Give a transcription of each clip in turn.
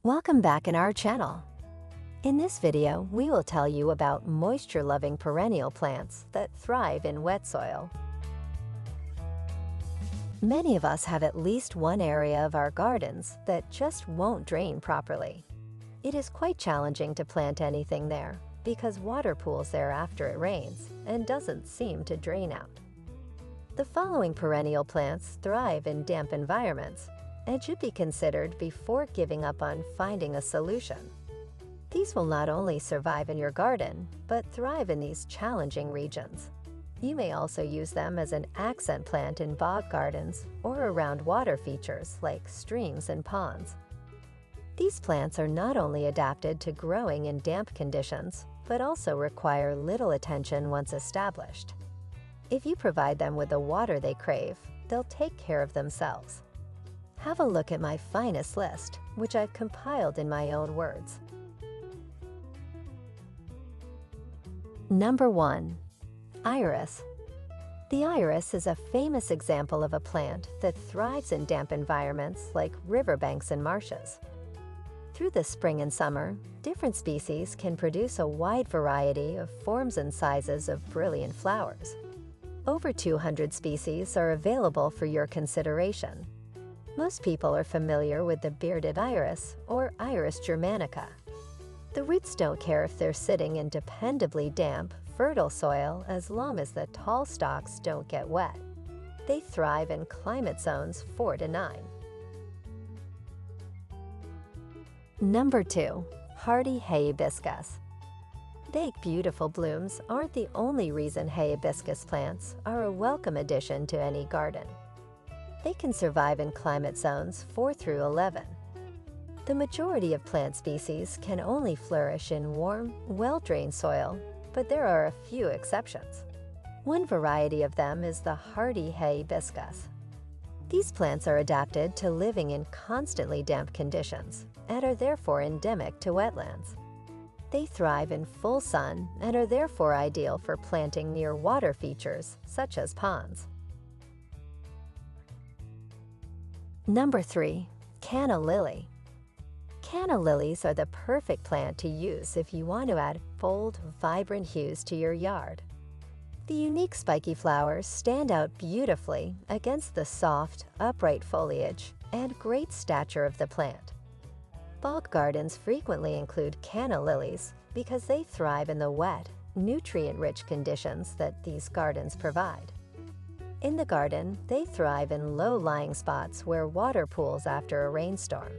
Welcome back in our channel. In this video, we will tell you about moisture-loving perennial plants that thrive in wet soil. Many of us have at least one area of our gardens that just won't drain properly. It is quite challenging to plant anything there because water pools there after it rains and doesn't seem to drain out. The following perennial plants thrive in damp environments and should be considered before giving up on finding a solution. These will not only survive in your garden, but thrive in these challenging regions. You may also use them as an accent plant in bog gardens or around water features like streams and ponds. These plants are not only adapted to growing in damp conditions, but also require little attention once established. If you provide them with the water they crave, they'll take care of themselves. Have a look at my finest list, which I've compiled in my own words. Number 1. Iris. The iris is a famous example of a plant that thrives in damp environments like riverbanks and marshes. Through the spring and summer, different species can produce a wide variety of forms and sizes of brilliant flowers. Over 200 species are available for your consideration. Most people are familiar with the bearded iris or Iris germanica. The roots don't care if they're sitting in dependably damp, fertile soil as long as the tall stalks don't get wet. They thrive in climate zones 4 to 9. Number 2. Hardy hibiscus. Big, beautiful blooms aren't the only reason hibiscus plants are a welcome addition to any garden. They can survive in climate zones 4 through 11. The majority of plant species can only flourish in warm, well-drained soil, but there are a few exceptions. One variety of them is the hardy hibiscus. These plants are adapted to living in constantly damp conditions and are therefore endemic to wetlands. They thrive in full sun and are therefore ideal for planting near water features such as ponds. Number 3. Canna Lily. Canna lilies are the perfect plant to use if you want to add bold, vibrant hues to your yard. The unique spiky flowers stand out beautifully against the soft, upright foliage and great stature of the plant. Bog gardens frequently include canna lilies because they thrive in the wet, nutrient-rich conditions that these gardens provide. In the garden, they thrive in low-lying spots where water pools after a rainstorm.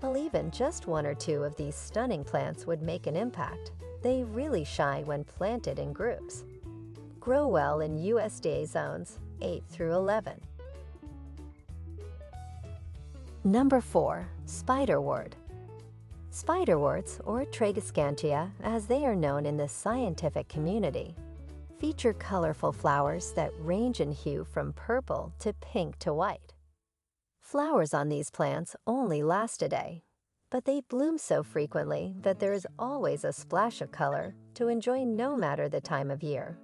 While even just 1 or 2 of these stunning plants would make an impact, they really shine when planted in groups. Grow well in USDA zones 8 through 11. Number 4. Spiderwort. Spiderworts, or Tragiscantia as they are known in the scientific community, feature colorful flowers that range in hue from purple to pink to white. Flowers on these plants only last a day, but they bloom so frequently that there is always a splash of color to enjoy no matter the time of year.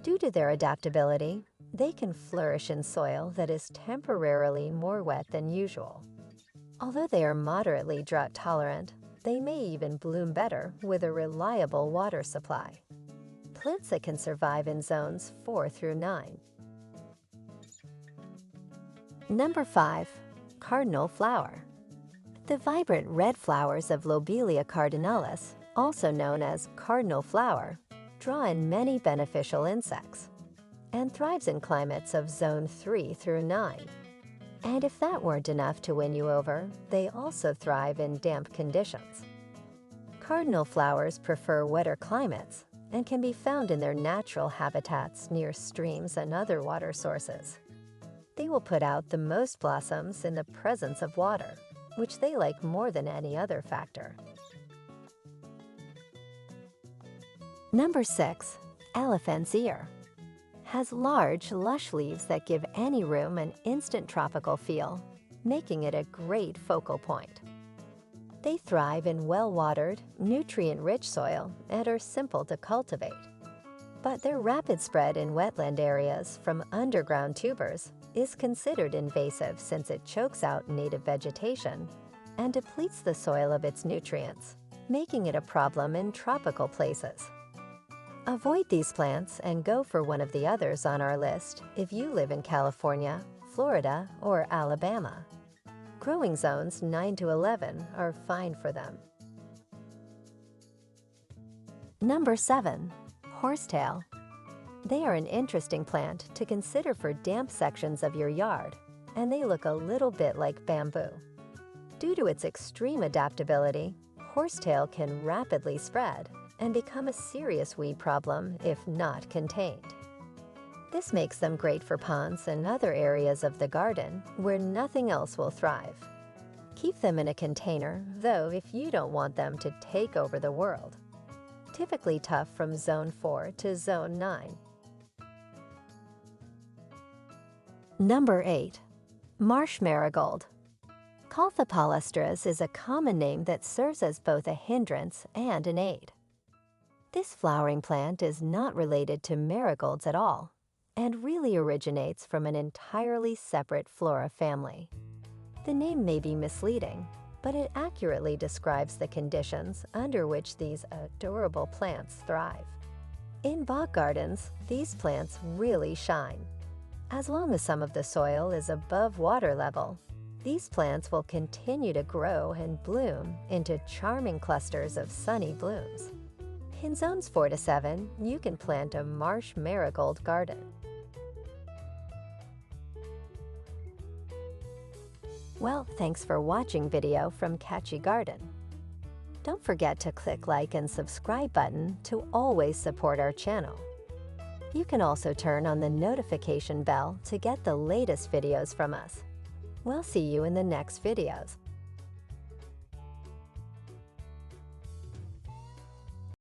Due to their adaptability, they can flourish in soil that is temporarily more wet than usual. Although they are moderately drought-tolerant, they may even bloom better with a reliable water supply. Plants that can survive in zones 4 through 9. Number 5. Cardinal Flower. The vibrant red flowers of Lobelia cardinalis, also known as Cardinal Flower, draw in many beneficial insects and thrives in climates of zone 3 through 9. And if that weren't enough to win you over, they also thrive in damp conditions. Cardinal flowers prefer wetter climates and can be found in their natural habitats near streams and other water sources. They will put out the most blossoms in the presence of water, which they like more than any other factor. Number 6. Elephant's ear. Has large, lush leaves that give any room an instant tropical feel, making it a great focal point. They thrive in well-watered, nutrient-rich soil and are simple to cultivate. But their rapid spread in wetland areas from underground tubers is considered invasive since it chokes out native vegetation and depletes the soil of its nutrients, making it a problem in tropical places. Avoid these plants and go for one of the others on our list if you live in California, Florida, or Alabama. Growing zones 9 to 11 are fine for them. Number 7. Horsetail. They are an interesting plant to consider for damp sections of your yard, and they look a little bit like bamboo. Due to its extreme adaptability, horsetail can rapidly spread and become a serious weed problem if not contained. This makes them great for ponds and other areas of the garden where nothing else will thrive. Keep them in a container, though, if you don't want them to take over the world. Typically tough from Zone 4 to Zone 9. Number 8. Marsh Marigold. Callthopalustras is a common name that serves as both a hindrance and an aid. This flowering plant is not related to marigolds at all, and really originates from an entirely separate flora family. The name may be misleading, but it accurately describes the conditions under which these adorable plants thrive. In bog gardens, these plants really shine. As long as some of the soil is above water level, these plants will continue to grow and bloom into charming clusters of sunny blooms. In zones 4 to 7, you can plant a Marsh Marigold garden. Well, thanks for watching video from Catchy Garden. Don't forget to click like and subscribe button to always support our channel. You can also turn on the notification bell to get the latest videos from us. We'll see you in the next videos.